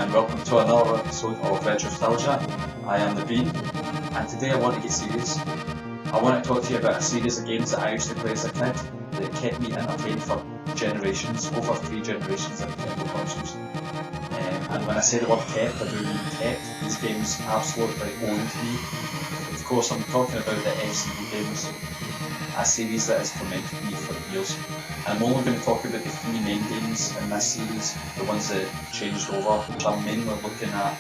and welcome to another episode of Retrostalgia. I am the Bean, and today I want to get serious. I want to talk to you about a series of games that I used to play as a kid that kept me entertained for generations, over 3 generations of Nintendo consoles. And when I say the word kept, I do mean kept. These games absolutely owned me. Of course, I'm talking about the FCO games, a series that has tormented me for years. And I'm only going to talk about the 3 main games in this series, the ones that changed over, which I'm mainly looking at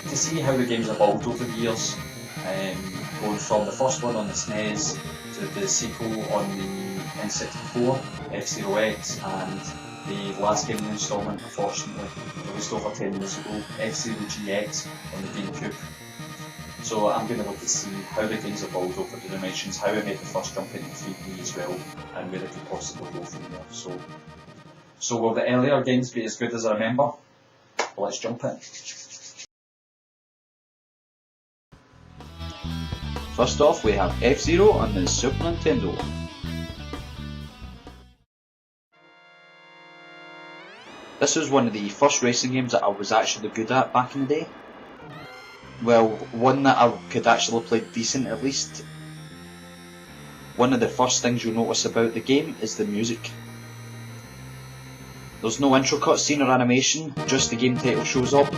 to see how the games evolved over the years, going from the first one on the SNES to the sequel on the N64, F-Zero X, and the last game in the installment, unfortunately, released over 10 years ago, F-Zero GX on the GameCube. So I'm going to look to see how the games evolved over the dimensions, how it made the first jump into 3D as well, and where it could possibly go from there. So will the earlier games be as good as I remember? Well, let's jump in. First off, we have F-Zero on the Super Nintendo. This was one of the first racing games that I was actually good at back in the day. Well, one that I could actually play decent at least. One of the first things you'll notice about the game is the music. There's no intro cutscene or animation, just the game title shows up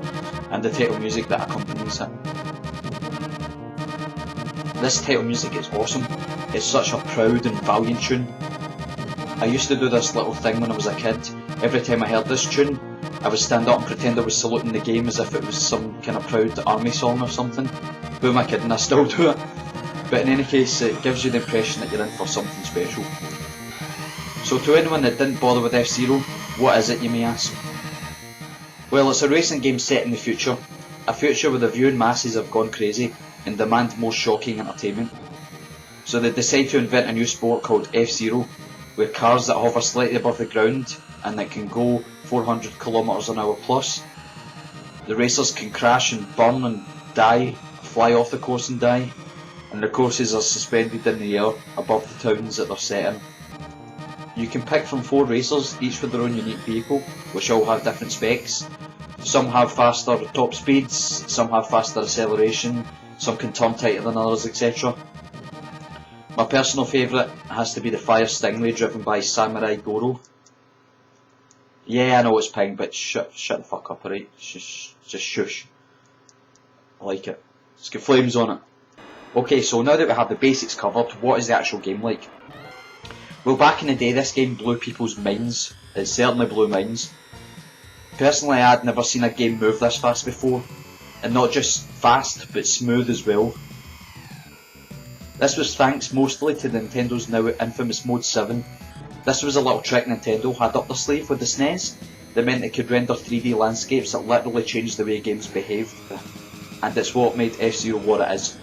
and the title music that accompanies it. This title music is awesome. It's such a proud and valiant tune. I used to do this little thing when I was a kid. Every time I heard this tune, I would stand up and pretend I was saluting the game as if it was some kind of proud army song or something. Who am I kidding, I still do it. But in any case, it gives you the impression that you're in for something special. So to anyone that didn't bother with F-Zero, what is it, you may ask? Well, it's a racing game set in the future. A future where the viewing masses have gone crazy and demand more shocking entertainment. So they decide to invent a new sport called F-Zero, with cars that hover slightly above the ground and that can go 400 km an hour plus. The racers can crash and burn and die, fly off the course and die, and the courses are suspended in the air above the towns that they're set in. You can pick from 4 racers, each with their own unique vehicle, which all have different specs. Some have faster top speeds, some have faster acceleration, some can turn tighter than others, etc. My personal favourite has to be the Fire Stingray driven by Samurai Goro. Yeah, I know it's pink, but shut the fuck up, alright? Just shush. I like it. It's got flames on it. Okay, so now that we have the basics covered, what is the actual game like? Well, back in the day, this game blew people's minds. It certainly blew mine. Personally, I had never seen a game move this fast before. And not just fast, but smooth as well. This was thanks mostly to Nintendo's now infamous Mode 7. This was a little trick Nintendo had up their sleeve with the SNES that meant it could render 3D landscapes that literally changed the way games behaved, and it's what made F-Zero what it is.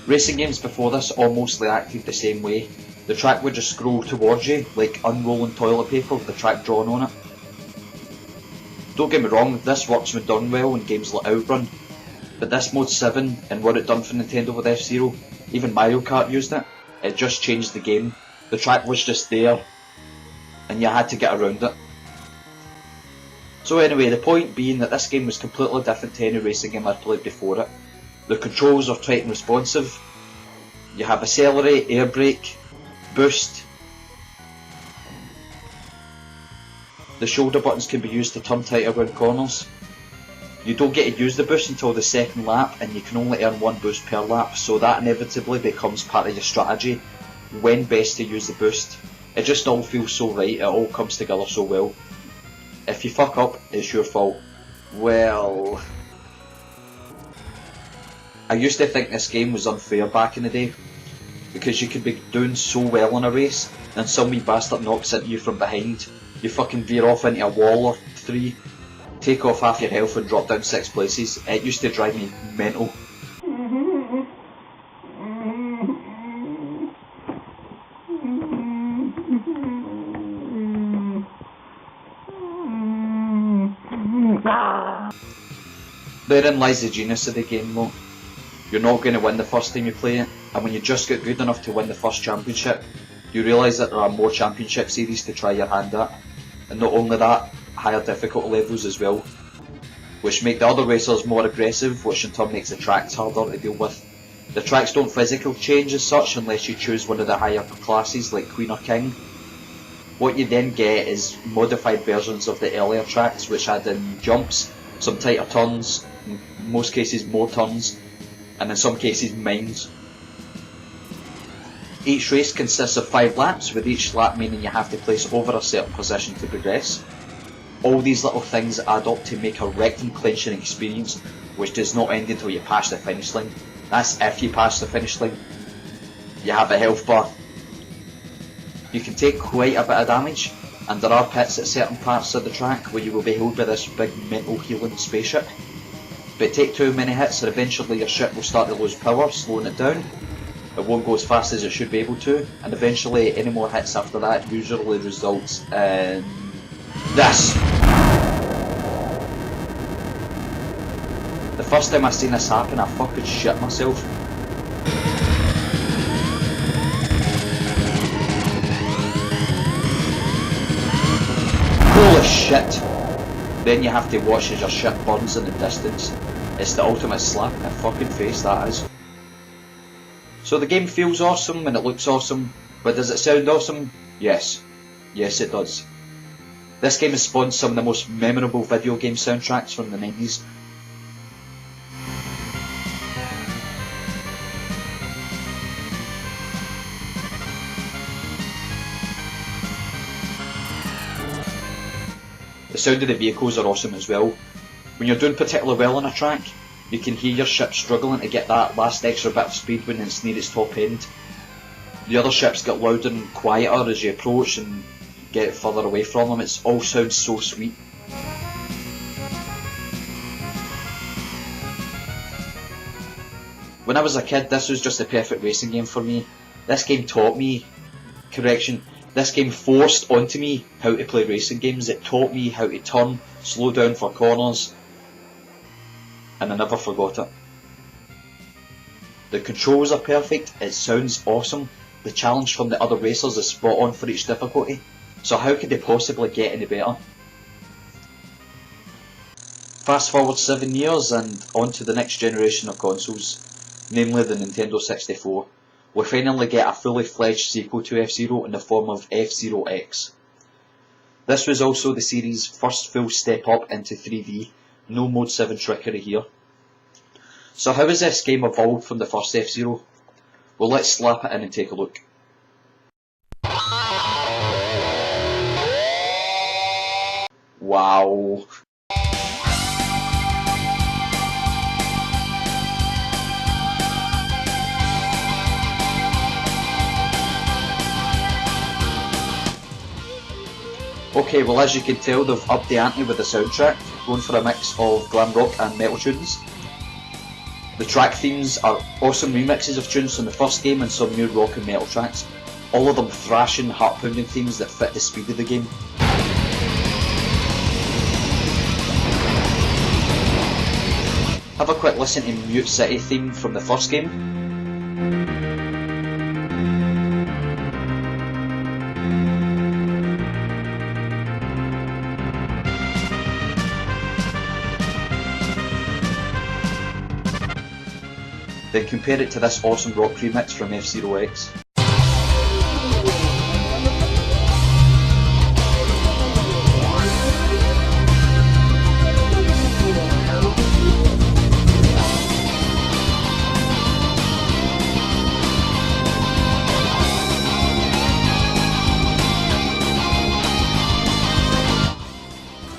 Racing games before this all mostly acted the same way. The track would just scroll towards you like unrolling toilet paper with the track drawn on it. Don't get me wrong, this works when done well in games like Outrun, but this Mode 7 and what it done for Nintendo with F-Zero, even Mario Kart used it, it just changed the game. The track was just there, and you had to get around it. So anyway, the point being that this game was completely different to any racing game I'd played before it. The controls are tight and responsive. You have accelerate, air brake, boost. The shoulder buttons can be used to turn tighter around corners. You don't get to use the boost until the second lap, and you can only earn 1 boost per lap, so that inevitably becomes part of your strategy when best to use the boost. It just all feels so right, it all comes together so well. If you fuck up, it's your fault. Well, I used to think this game was unfair back in the day, because you could be doing so well in a race, and some wee bastard knocks into you from behind, you fucking veer off into a wall or 3, take off half your health and drop down 6 places. It used to drive me mental. Therein lies the genius of the game though. You're not going to win the first time you play it, and when you just get good enough to win the first championship, you realise that there are more championship series to try your hand at, and not only that, higher difficulty levels as well. which make the other racers more aggressive, which in turn makes the tracks harder to deal with. The tracks don't physically change as such unless you choose one of the higher classes like Queen or King. What you then get is modified versions of the earlier tracks, which add in jumps, some tighter turns, in most cases more turns, and in some cases mines. Each race consists of 5 laps, with each lap meaning you have to place over a certain position to progress. All these little things add up to make a rectum clenching experience, which does not end until you pass the finish line. That's if you pass the finish line. You have a health bar. You can take quite a bit of damage, and there are pits at certain parts of the track where you will be held by this big mental healing spaceship. But take too many hits and eventually your ship will start to lose power, slowing it down. It won't go as fast as it should be able to, and eventually any more hits after that usually results in this. The first time I seen this happen, I fucking shit myself. Holy shit! Then you have to watch as your ship burns in the distance. It's the ultimate slap in the fucking face, that is. So the game feels awesome and it looks awesome, but does it sound awesome? Yes. Yes it does. This game has spawned some of the most memorable video game soundtracks from the 90s. The sound of the vehicles are awesome as well. When you're doing particularly well on a track, you can hear your ship struggling to get that last extra bit of speed when it's near its top end. The other ships get louder and quieter as you approach and get further away from them. It all sounds so sweet. When I was a kid, this was just a perfect racing game for me. This game taught me, this game forced onto me how to play racing games. It taught me how to turn, slow down for corners, and I never forgot it. The controls are perfect, it sounds awesome, the challenge from the other racers is spot on for each difficulty, so how could they possibly get any better? Fast forward 7 years and on to the next generation of consoles, namely the Nintendo 64. We finally get a fully fledged sequel to F-Zero in the form of F-Zero X. This was also the series' first full step up into 3D, no Mode 7 trickery here. So how has this game evolved from the first F-Zero? Well, let's slap it in and take a look. Wow. Okay, well as you can tell they've upped the ante with the soundtrack, going for a mix of glam rock and metal tunes. The track themes are awesome remixes of tunes from the first game and some new rock and metal tracks, all of them thrashing, heart-pounding themes that fit the speed of the game. Have a quick listen to Mute City theme from the first game. Then compare it to this awesome rock remix from F-Zero X.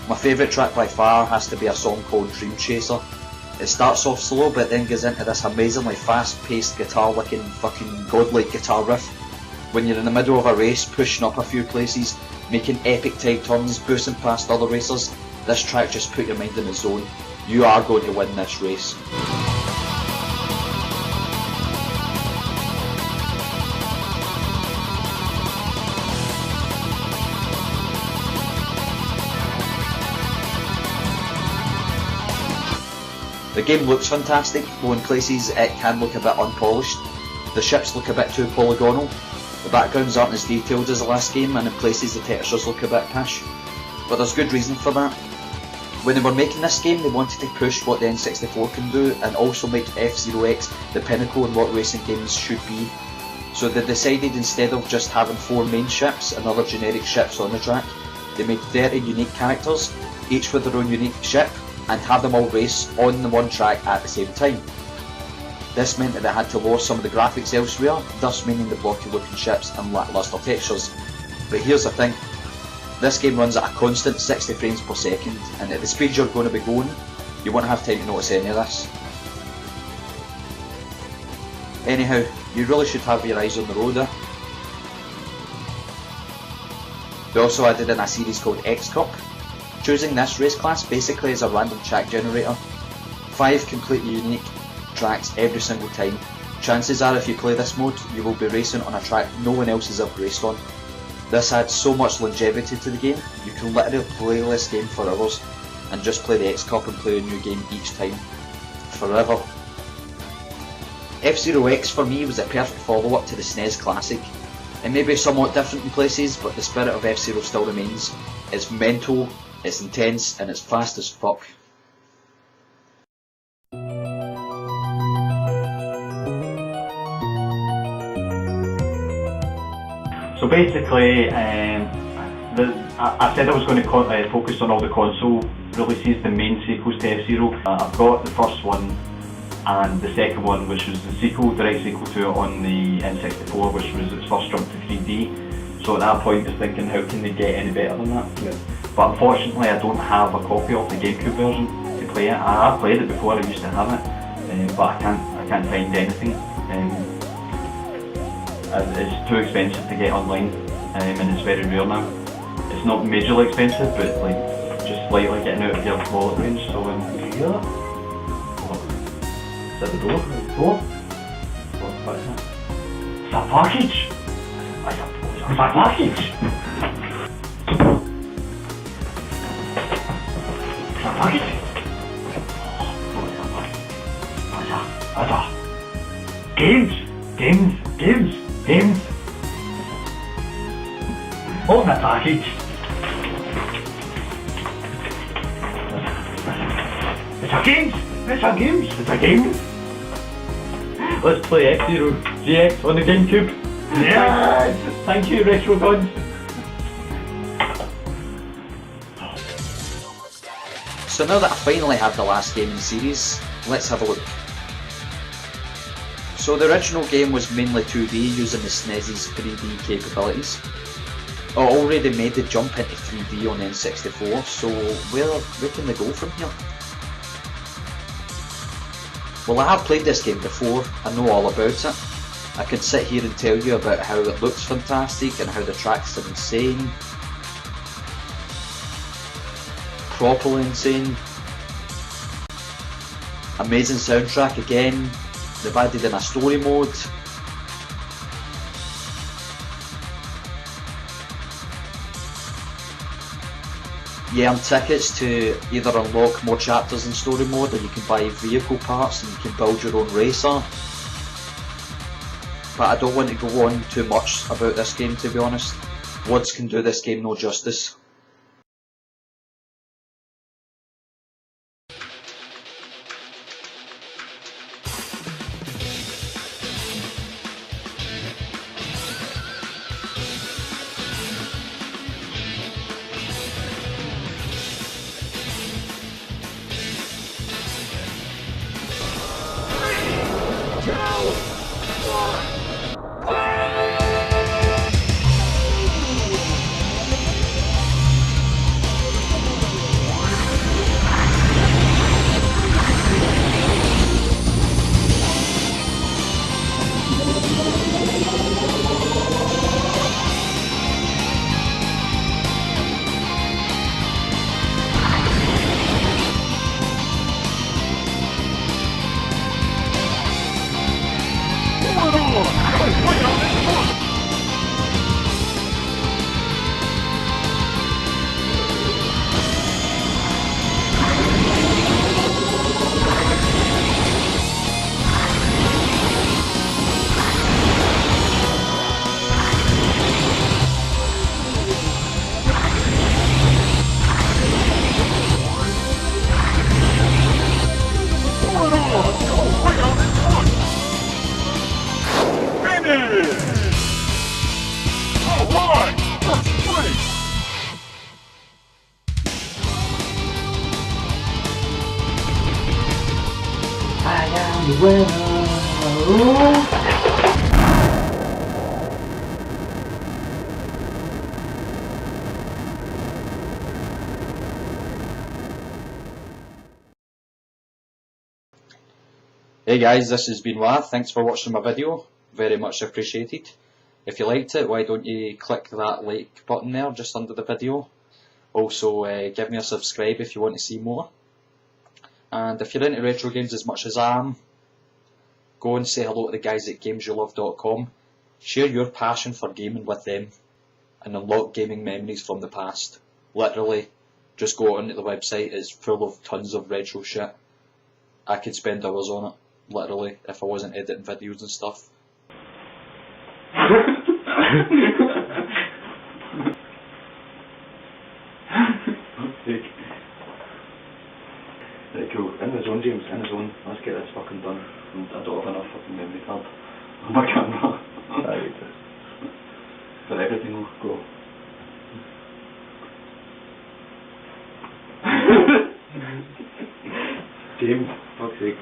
My favourite track by far has to be a song called Dream Chaser. It starts off slow but then goes into this amazingly fast paced guitar licking fucking godlike guitar riff. When you're in the middle of a race, pushing up a few places, making epic tight turns, boosting past other racers, this track just put your mind in the zone. You are going to win this race. The game looks fantastic, though in places it can look a bit unpolished. The ships look a bit too polygonal, the backgrounds aren't as detailed as the last game, and in places the textures look a bit pish. But there's good reason for that. When they were making this game, they wanted to push what the N64 can do and also make F-Zero X the pinnacle in what racing games should be. So they decided, instead of just having 4 main ships and other generic ships on the track, they made 30 unique characters, each with their own unique ship, and have them all race on the one track at the same time. This meant that they had to lower some of the graphics elsewhere, thus meaning the blocky looking ships and lackluster textures. But here's the thing, this game runs at a constant 60 frames per second, and at the speed you're going to be going, you won't have time to notice any of this. Anyhow, you really should have your eyes on the road. They also added in a series called X Cup. Choosing this race class basically is a random track generator. 5 completely unique tracks every single time. Chances are if you play this mode, you will be racing on a track no one else has ever raced on. This adds so much longevity to the game, you can literally play this game for hours and just play the X Cup and play a new game each time. Forever. F-Zero X for me was a perfect follow-up to the SNES classic. It may be somewhat different in places, but the spirit of F-Zero still remains. It's mental, it's intense, and it's fast as fuck. So basically, I said I was going to focus on all the console releases, the main sequels to F-Zero. I've got the first one and the second one, which was the sequel, direct sequel to it on the N64, which was its first jump to 3D. So at that point I was thinking, how can they get any better than that? Yeah. But unfortunately I don't have a copy of the GameCube version to play it. I have played it before, I used to have it, but I can't find anything. It's too expensive to get online, and it's very rare now. It's not majorly expensive, but like just slightly getting out of your wallet range. So you hear that? Is that the door? What is that? It's a package! It's a package! It's a package! What's that? Games! Open that package! It's a game! Let's play F-Zero GX on the GameCube! Yes! Thank you, Retro Gods! So now that I finally have the last game in the series, let's have a look. So the original game was mainly 2D using the SNES's 3D capabilities. It already made the jump into 3D on N64, so where can they go from here? Well, I have played this game before, I know all about it. I can sit here and tell you about how it looks fantastic and how the tracks are insane. Properly insane. Amazing soundtrack again. They've added in a story mode. You earn tickets to either unlock more chapters in story mode, or you can buy vehicle parts and you can build your own racer. But I don't want to go on too much about this game, to be honest. Words can do this game no justice. Why? That's great! I am the winner. Hey guys, this is Benoit. Thanks for watching my video. Very much appreciated. If you liked it, why don't you click that like button there just under the video. Also, give me a subscribe if you want to see more. And if you're into retro games as much as I am, go and say hello to the guys at GamesYouLove.com. Share your passion for gaming with them and unlock gaming memories from the past. Literally, just go onto the website, it's full of tons of retro shit. I could spend hours on it, literally, if I wasn't editing videos and stuff. Right, cool. In the zone, James, in the zone. Let's get this fucking done. I don't have enough fucking memory card on my camera. But everything will go. James, fuck's sake,